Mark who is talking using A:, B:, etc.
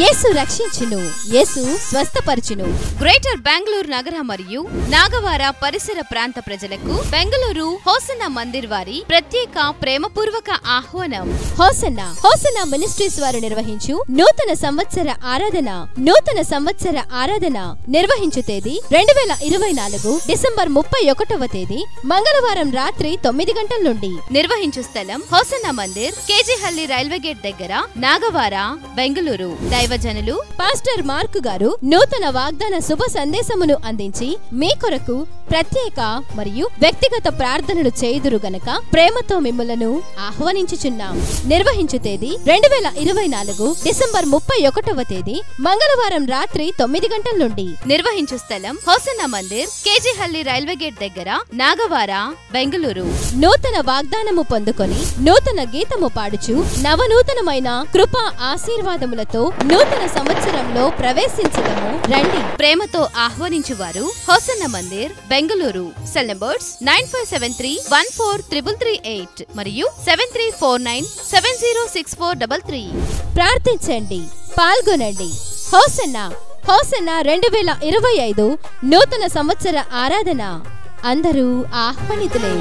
A: యేసు రక్షించును, యేసు స్వస్థపరచును. గ్రేటర్ బెంగళూరు నగర మరియు నాగవార పరిసర ప్రాంత ప్రజలకు బెంగళూరు హోసన్న మందిర్ వారి ప్రత్యేక ప్రేమపూర్వక ఆహ్వానం. హోసన్న మినిస్ట్రీస్ వారు నిర్వహించు నూతన సంవత్సర ఆరాధన నిర్వహించు తేదీ 2024 డిసెంబర్ 31వ తేదీ మంగళవారం రాత్రి 9 గంటల నుండి. నిర్వహించు స్థలం hosanna Mandir, KG Halli railway gate దగ్గర, నాగవార, బెంగళూరు. దైవజనులు పాస్టర్ మార్క్ గారు నూతన వాగ్దాన శుభ సందేశమును అందించి మీ కొరకు ప్రత్యేక మరియు వ్యక్తిగత ప్రార్థనలు చేయుదురు గనక ప్రేమతో మిమ్ములను ఆహ్వానించుచున్నాం. నిర్వహించు తేదీ 2024 డిసెంబర్ 31వ తేదీ మంగళవారం రాత్రి 9 గంటల నుండి. నిర్వహించు స్థలం hosanna Mandir, KG Halli railway gate దగ్గర, నాగవార, బెంగళూరు. నూతన వాగ్దానము పొందుకొని నూతన గీతము పాడుచు నవనూతనమైన కృపా ఆశీర్వాదములతో నూతన సంవత్సరంలో ప్రవేశించదము రండి. ప్రేమతో ఆహ్వానించువారు హోసన్న మందిర్, బెంగళూరు. సెల్ నంబర్స్ 9573143338 మరియు 7349706433. ప్రార్థించండి, పాల్గొనండి. హోసన్న 2025 నూతన సంవత్సర ఆరాధన అందరూ ఆహ్వానితులే.